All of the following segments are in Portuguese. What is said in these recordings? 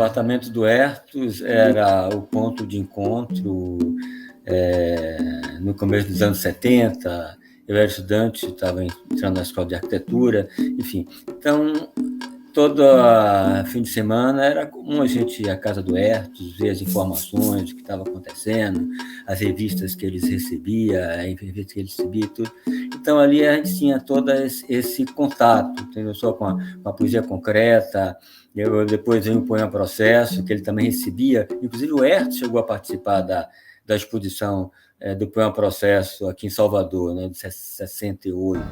O apartamento do Hertos era o ponto de encontro no começo dos anos 70. Eu era estudante, estava entrando na escola de arquitetura, enfim. Então, todo fim de semana era comum a gente ir à casa do Hertos, ver as informações do que estava acontecendo, as revistas que eles recebiam, tudo. Então, ali a gente tinha todo esse contato, entendeu? Só com a poesia concreta. Depois veio o Poema Processo, que ele também recebia. Inclusive, o Hertos chegou a participar da exposição do Poema Processo aqui em Salvador, né, de 68.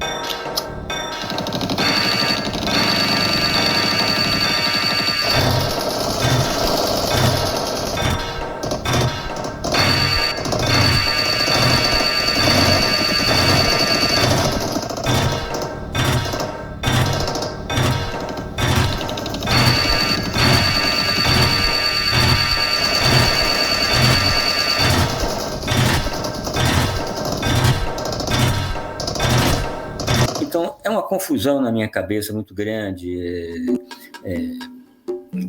Então, é uma confusão na minha cabeça muito grande,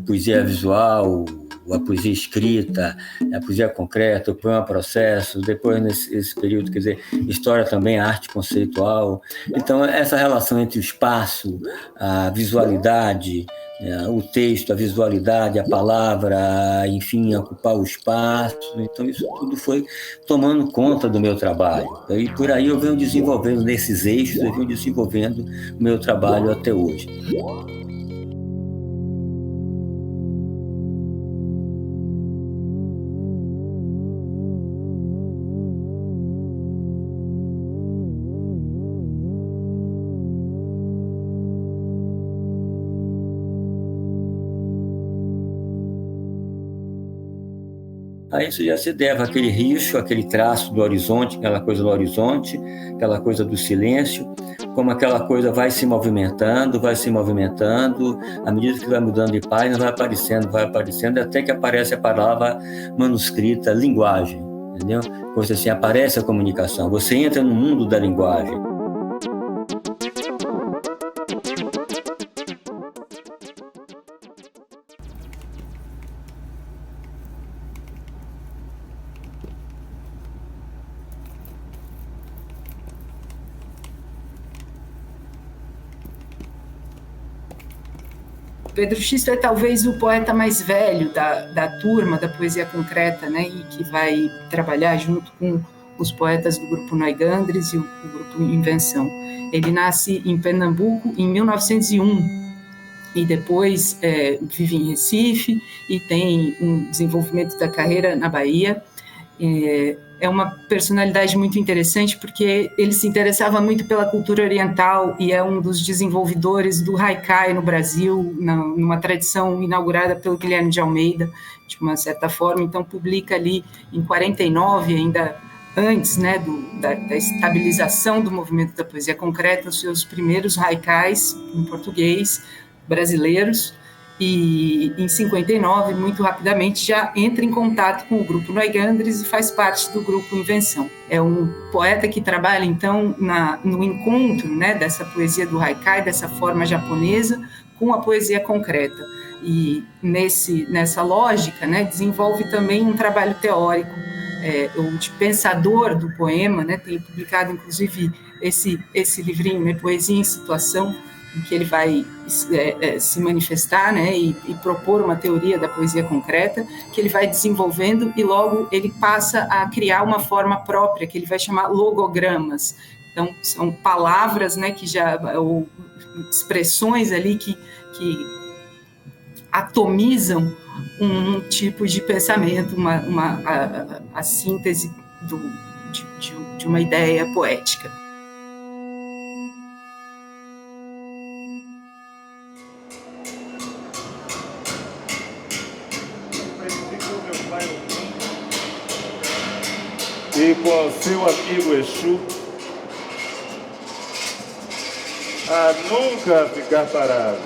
poesia visual, a poesia escrita, a poesia concreta, o poema processo, depois nesse período, quer dizer, história também, arte conceitual. Então, essa relação entre o espaço, a visualidade, o texto, a visualidade, a palavra, enfim, ocupar o espaço. Então, isso tudo foi tomando conta do meu trabalho. E por aí eu venho desenvolvendo nesses eixos, eu venho desenvolvendo o meu trabalho até hoje. A isso já se deve àquele risco, aquele traço do horizonte, aquela coisa do horizonte, aquela coisa do silêncio, como aquela coisa vai se movimentando, à medida que vai mudando de página, vai aparecendo, até que aparece a palavra manuscrita, linguagem, entendeu? Coisa assim, aparece a comunicação, você entra no mundo da linguagem. Pedro Xisto é talvez o poeta mais velho da turma da poesia concreta, né, e que vai trabalhar junto com os poetas do grupo Noigandres e o grupo Invenção. Ele nasce em Pernambuco em 1901 e depois vive em Recife e tem um desenvolvimento da carreira na Bahia. É uma personalidade muito interessante porque ele se interessava muito pela cultura oriental e é um dos desenvolvedores do haikai no Brasil, numa tradição inaugurada pelo Guilherme de Almeida, de uma certa forma. Então, publica ali em 49, ainda antes, né, da estabilização do movimento da poesia concreta, os seus primeiros haikais em português brasileiros. E em 59, muito rapidamente, já entra em contato com o grupo Noigandres e faz parte do grupo Invenção. É um poeta que trabalha, então, no encontro, né, dessa poesia do haikai, dessa forma japonesa, com a poesia concreta. E nessa lógica, né, desenvolve também um trabalho teórico, o de pensador do poema, né, tem publicado, inclusive, esse livrinho, né, Poesia em Situação, em que ele vai se manifestar, né, e propor uma teoria da poesia concreta, que ele vai desenvolvendo e logo ele passa a criar uma forma própria, que ele vai chamar logogramas. Então, são palavras, né, ou expressões ali que atomizam um tipo de pensamento, a síntese de uma ideia poética. E com seu amigo Exu, a nunca ficar parado,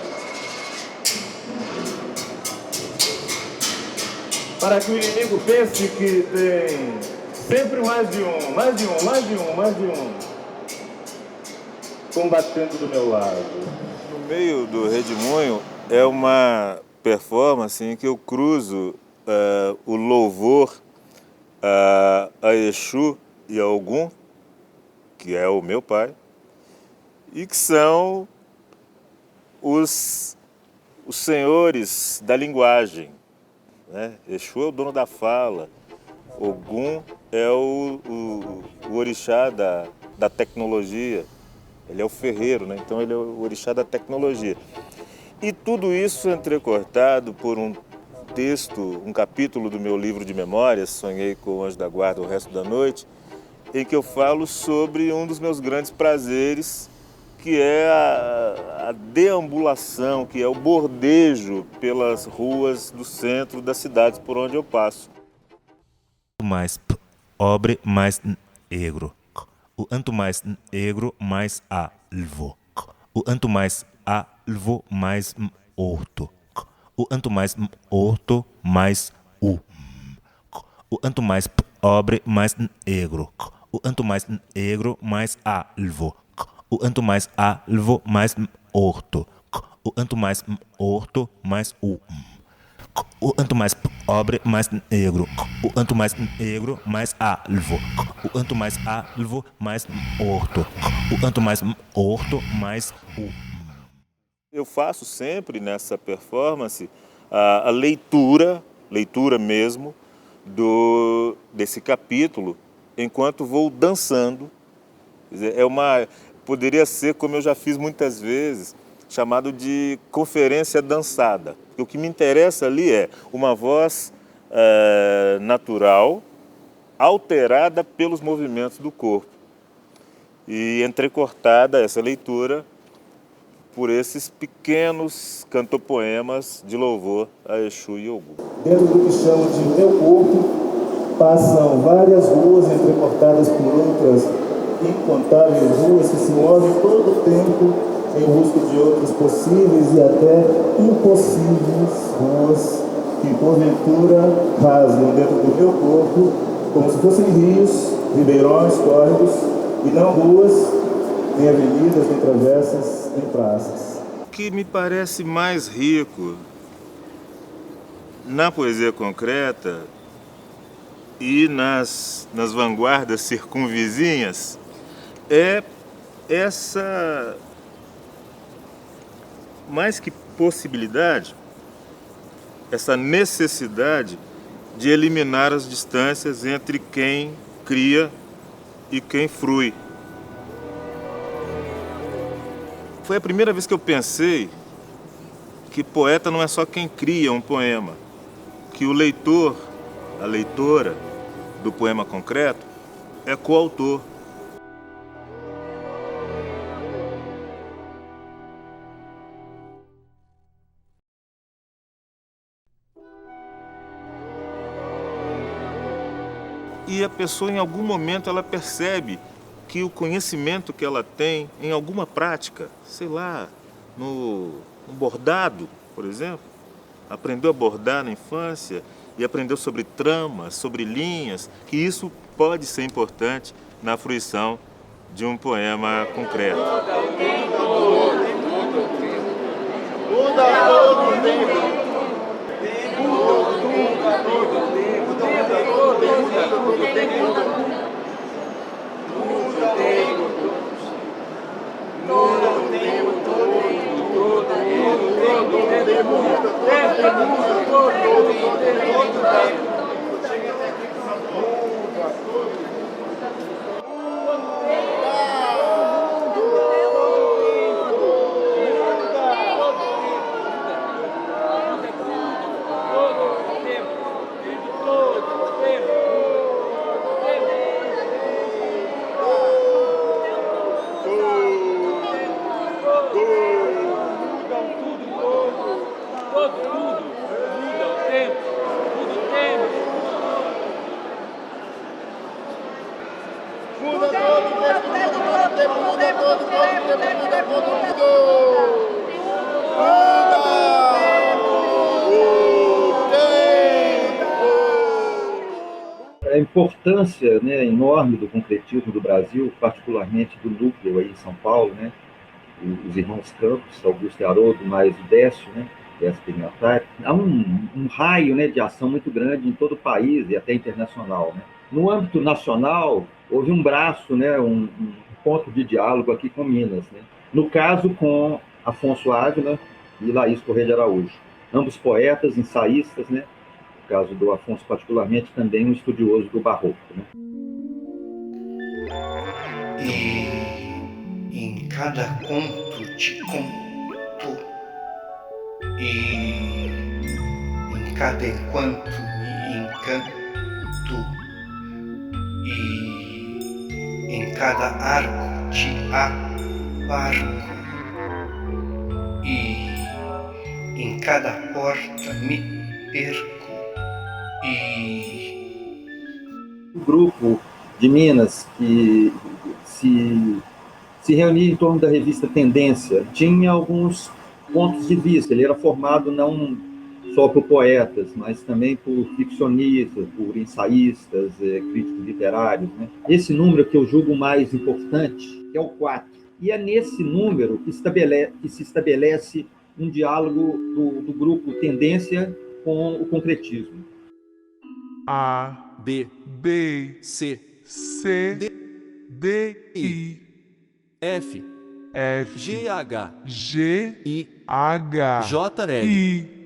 para que o inimigo pense que tem sempre mais de um, combatendo do meu lado. No meio do Redemoinho é uma performance em que eu cruzo o louvor a Exu e a Ogum, que é o meu pai, e que são os senhores da linguagem, né? Exu é o dono da fala, Ogum é o orixá da tecnologia, ele é o ferreiro, né? Então ele é o orixá da tecnologia. E tudo isso entrecortado por um texto, um capítulo do meu livro de memórias, Sonhei com o Anjo da Guarda o Resto da Noite, em que eu falo sobre um dos meus grandes prazeres, que é a deambulação, que é o bordejo pelas ruas do centro das cidades por onde eu passo. Mais pobre, mais negro. O quanto mais negro, mais alvo. O quanto mais alvo, mais morto. O quanto mais morto, mais o quanto mais pobre, mais negro. O quanto mais negro, mais alvo. O quanto mais alvo, mais morto. O quanto mais morto, mais o quanto mais pobre, mais negro. O quanto mais negro, mais alvo. O quanto mais alvo, mais morto. O quanto mais morto, mais o. Eu faço sempre nessa performance a leitura mesmo, desse capítulo, enquanto vou dançando. Quer dizer, poderia ser, como eu já fiz muitas vezes, chamado de conferência dançada. O que me interessa ali é uma voz natural, alterada pelos movimentos do corpo e entrecortada essa leitura por esses pequenos cantopoemas de louvor a Exu e Ogum. Dentro do que chamo de meu corpo, passam várias ruas entrecortadas por outras incontáveis ruas que se movem todo o tempo em busca de outras possíveis e até impossíveis ruas que porventura rasgam dentro do meu corpo como se fossem rios, ribeirões, córregos e não ruas, nem avenidas, nem travessas, nem praças. O que me parece mais rico na poesia concreta e nas vanguardas circunvizinhas é essa, mais que possibilidade, essa necessidade de eliminar as distâncias entre quem cria e quem frui. Foi a primeira vez que eu pensei que poeta não é só quem cria um poema, que o leitor, a leitora do poema concreto é coautor. E a pessoa, em algum momento, ela percebe que o conhecimento que ela tem em alguma prática, sei lá, no bordado, por exemplo, aprendeu a bordar na infância e aprendeu sobre tramas, sobre linhas, que isso pode ser importante na fruição de um poema concreto. A importância, né, enorme do concretismo do Brasil, particularmente do núcleo aí em São Paulo, né, os irmãos Campos, Augusto e Haroldo, mais o Décio, né, Décio Pignatari, há um raio, né, de ação muito grande em todo o país e até internacional, né. No âmbito nacional, houve um braço, né, um ponto de diálogo aqui com Minas, né, no caso com Afonso Ávila e Laís Corrêa de Araújo, ambos poetas, ensaístas, né, no caso do Afonso particularmente, também um estudioso do barroco, né. E em cada conto te conto, e em cada enquanto me encanto, e em cada arco te aparco, e em cada porta me perco, e O grupo de Minas que se reunia em torno da revista Tendência tinha alguns pontos de vista. Ele era formado não só por poetas, mas também por ficcionistas, por ensaístas, críticos literários, né? Esse número que eu julgo mais importante é o 4. E é nesse número que se estabelece um diálogo do grupo Tendência com o concretismo. A, B, C, D, I, F, G, H, I,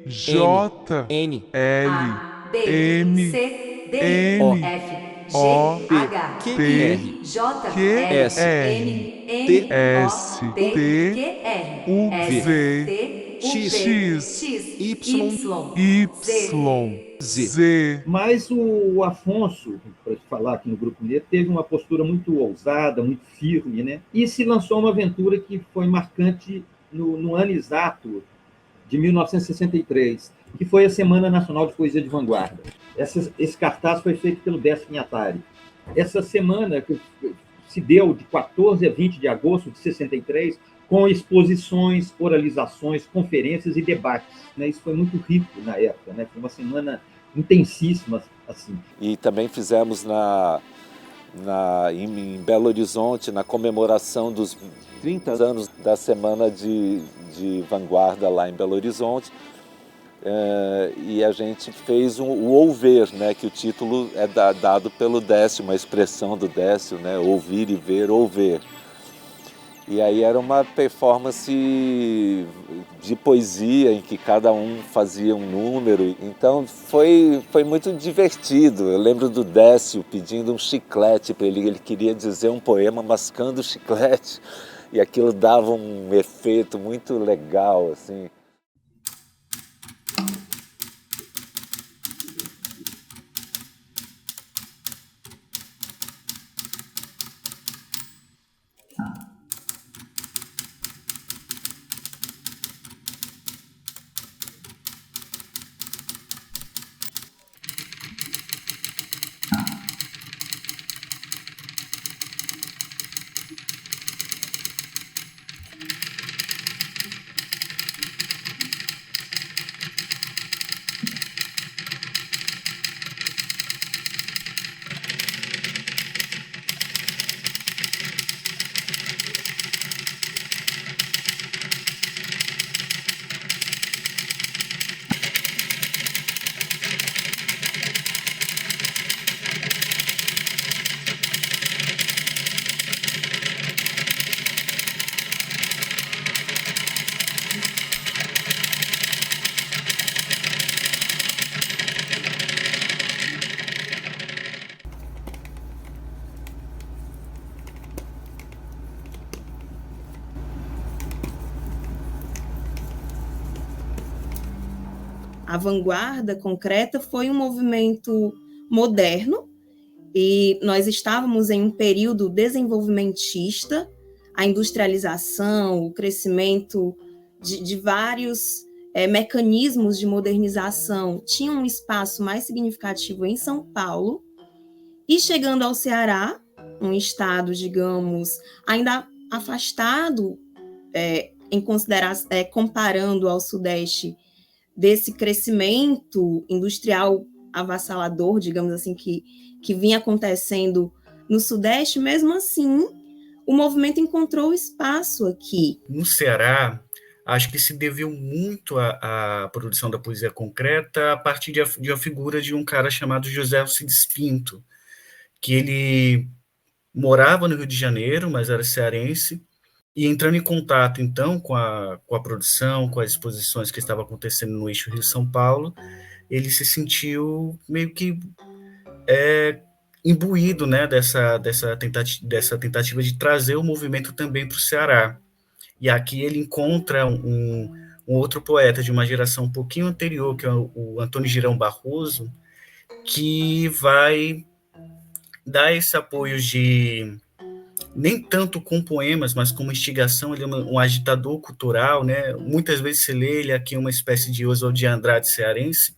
J, N, M, O, P, Q, S, T, U, V, X, Y, Z. Mas o Afonso, para falar aqui no Grupo Negro, teve uma postura muito ousada, muito firme, né? E se lançou uma aventura que foi marcante no ano exato de 1963, que foi a Semana Nacional de Poesia de Vanguarda. Esse cartaz foi feito pelo Décio Pignatari. Essa semana que se deu de 14 a 20 de agosto de 63, com exposições, oralizações, conferências e debates, né? Isso foi muito rico na época, né? Foi uma semana intensíssima, assim. E também fizemos em Belo Horizonte, na comemoração dos 30 anos da Semana de Vanguarda lá em Belo Horizonte, e a gente fez o Ouvir, né, que o título é dado pelo Décio, uma expressão do Décio, né, ouvir e ver, ouvir. E aí era uma performance de poesia em que cada um fazia um número. Então foi muito divertido. Eu lembro do Décio pedindo um chiclete para ele. Ele queria dizer um poema mascando chiclete. E aquilo dava um efeito muito legal, assim. A vanguarda concreta foi um movimento moderno e nós estávamos em um período desenvolvimentista, a industrialização, o crescimento de vários mecanismos de modernização tinham um espaço mais significativo em São Paulo, e chegando ao Ceará, um estado, digamos, ainda afastado, comparando ao Sudeste, desse crescimento industrial avassalador, digamos assim, que vinha acontecendo no Sudeste, mesmo assim, o movimento encontrou espaço aqui. No Ceará, acho que se deveu muito à produção da poesia concreta a partir de uma figura de um cara chamado José Alcides Pinto, que ele morava no Rio de Janeiro, mas era cearense, e entrando em contato, então, com a produção, com as exposições que estavam acontecendo no eixo Rio-São Paulo, ele se sentiu meio que imbuído, né, dessa tentativa de trazer o movimento também para o Ceará. E aqui ele encontra um outro poeta de uma geração um pouquinho anterior, que é o Antônio Girão Barroso, que vai dar esse apoio de, nem tanto com poemas, mas como instigação. Ele é um agitador cultural, né? Muitas vezes se lê ele aqui uma espécie de Oswald de Andrade cearense,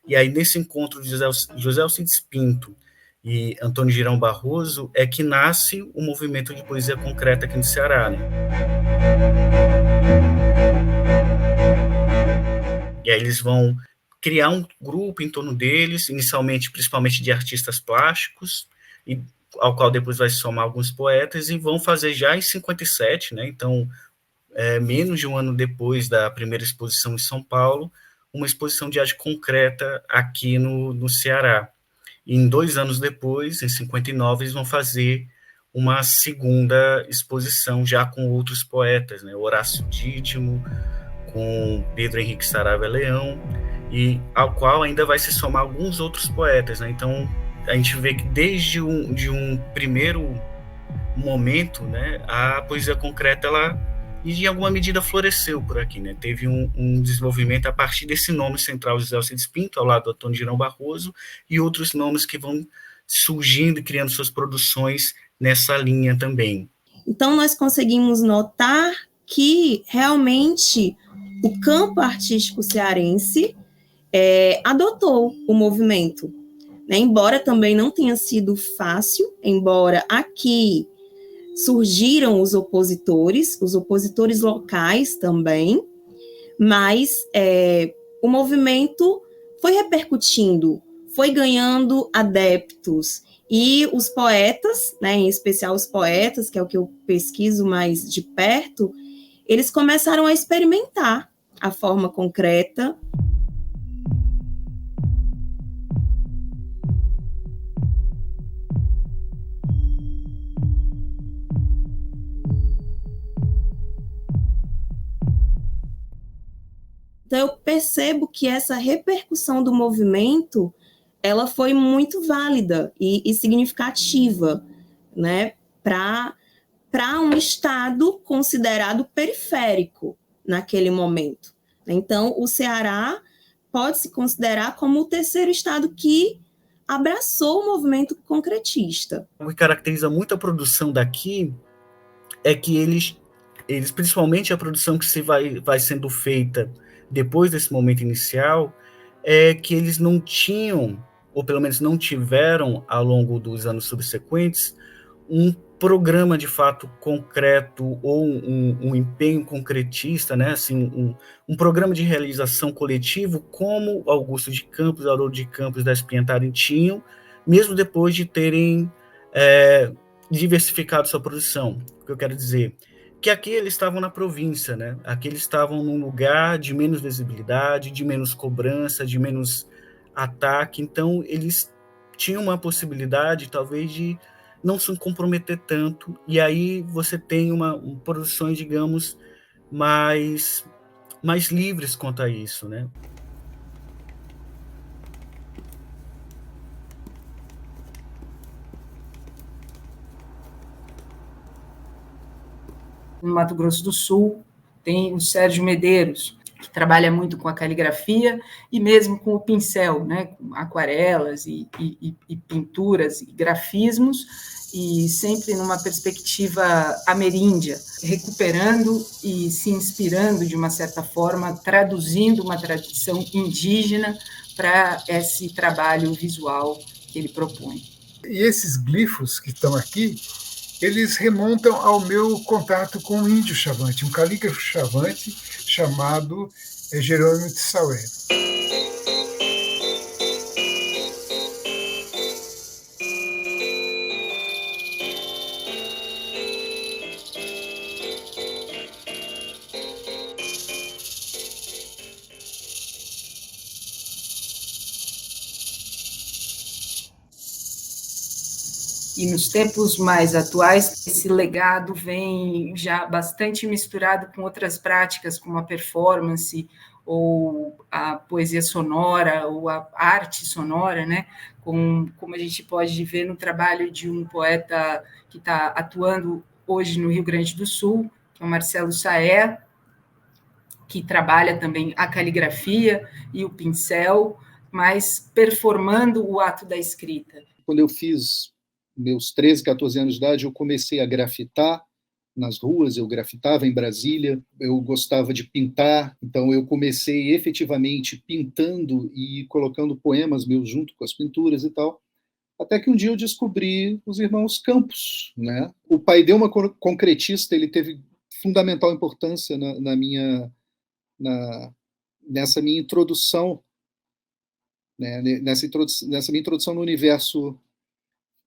e aí nesse encontro de José Alcides Pinto e Antônio Girão Barroso é que nasce o movimento de poesia concreta aqui no Ceará, né? E aí eles vão criar um grupo em torno deles, inicialmente, principalmente de artistas plásticos, e ao qual depois vai se somar alguns poetas, e vão fazer já em 57, né? Então, menos de um ano depois da primeira exposição em São Paulo, uma exposição de arte concreta aqui no Ceará. E em 2 anos depois, em 59, eles vão fazer uma segunda exposição já com outros poetas, né? Horácio Dídimo, com Pedro Henrique Saravia Leão, e ao qual ainda vai se somar alguns outros poetas, né? Então, a gente vê que desde um primeiro momento, né, a poesia concreta, ela, em alguma medida, floresceu por aqui, né? Teve um desenvolvimento a partir desse nome central, José Alcides Pinto, ao lado do Antônio Girão Barroso, e outros nomes que vão surgindo e criando suas produções nessa linha também. Então, nós conseguimos notar que, realmente, o campo artístico cearense adotou o movimento, né? Embora também não tenha sido fácil, embora aqui surgiram os opositores locais também, mas o movimento foi repercutindo, foi ganhando adeptos, e os poetas, né, em especial os poetas, que é o que eu pesquiso mais de perto, eles começaram a experimentar a forma concreta. Então, eu percebo que essa repercussão do movimento, ela foi muito válida e significativa, né, para um estado considerado periférico naquele momento. Então, o Ceará pode se considerar como o terceiro estado que abraçou o movimento concretista. O que caracteriza muito a produção daqui é que eles principalmente a produção que vai sendo feita depois desse momento inicial, é que eles não tinham, ou pelo menos não tiveram, ao longo dos anos subsequentes, um programa de fato concreto ou um empenho concretista, né? Assim, um programa de realização coletivo como Augusto de Campos, Haroldo de Campos, da Espiantarem tinham, mesmo depois de terem diversificado sua produção. O que eu quero dizer que aqui eles estavam na província, né? Aqui eles estavam num lugar de menos visibilidade, de menos cobrança, de menos ataque, então eles tinham uma possibilidade, talvez, de não se comprometer tanto, e aí você tem produções, digamos, mais livres quanto a isso, né? No Mato Grosso do Sul, tem o Sérgio Medeiros, que trabalha muito com a caligrafia e mesmo com o pincel, né, com aquarelas e pinturas e grafismos, e sempre numa perspectiva ameríndia, recuperando e se inspirando de uma certa forma, traduzindo uma tradição indígena para esse trabalho visual que ele propõe. E esses glifos que estão aqui, eles remontam ao meu contato com um índio chavante, um calígrafo chavante chamado Jerônimo de Saué. E nos tempos mais atuais, esse legado vem já bastante misturado com outras práticas, como a performance, ou a poesia sonora, ou a arte sonora, né? Como a gente pode ver no trabalho de um poeta que está atuando hoje no Rio Grande do Sul, que é o Marcelo Saé, que trabalha também a caligrafia e o pincel, mas performando o ato da escrita. Quando eu fiz meus 13, 14 anos de idade, eu comecei a grafitar nas ruas, eu grafitava em Brasília, eu gostava de pintar, então eu comecei efetivamente pintando e colocando poemas meus junto com as pinturas e tal, até que um dia eu descobri os irmãos Campos, né? O pai deu uma concretista, ele teve fundamental importância nessa minha introdução, né? nessa minha introdução no universo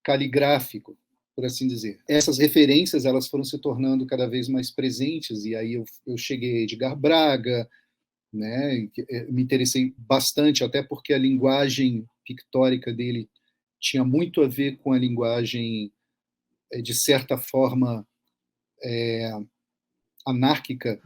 caligráfico, por assim dizer. Essas referências elas foram se tornando cada vez mais presentes, e aí eu cheguei a Edgar Braga, né? Me interessei bastante, até porque a linguagem pictórica dele tinha muito a ver com a linguagem, de certa forma, anárquica.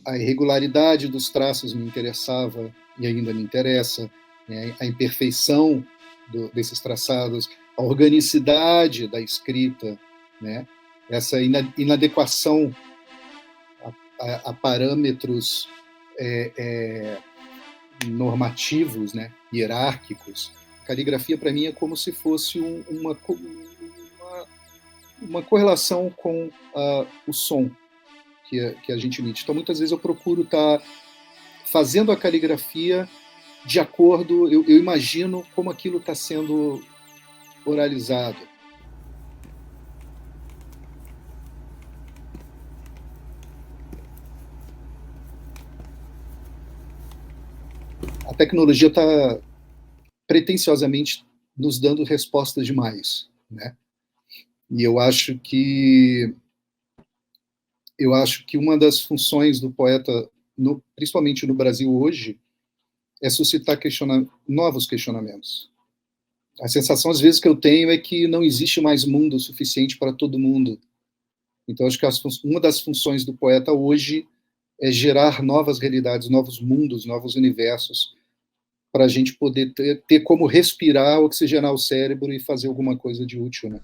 A irregularidade dos traços me interessava e ainda me interessa, né? A imperfeição desses traçados, a organicidade da escrita, né? Essa inadequação a parâmetros normativos, né? Hierárquicos. A caligrafia, para mim, é como se fosse uma correlação com o som que a gente emite. Então, muitas vezes eu procuro estar fazendo a caligrafia de acordo, eu imagino como aquilo está sendo oralizado. A tecnologia está pretensiosamente nos dando respostas demais, né? E eu acho que uma das funções do poeta, principalmente no Brasil hoje, é suscitar novos questionamentos. A sensação, às vezes, que eu tenho é que não existe mais mundo suficiente para todo mundo. Então, acho que uma das funções do poeta hoje é gerar novas realidades, novos mundos, novos universos, para a gente poder ter como respirar, oxigenar o cérebro e fazer alguma coisa de útil, né?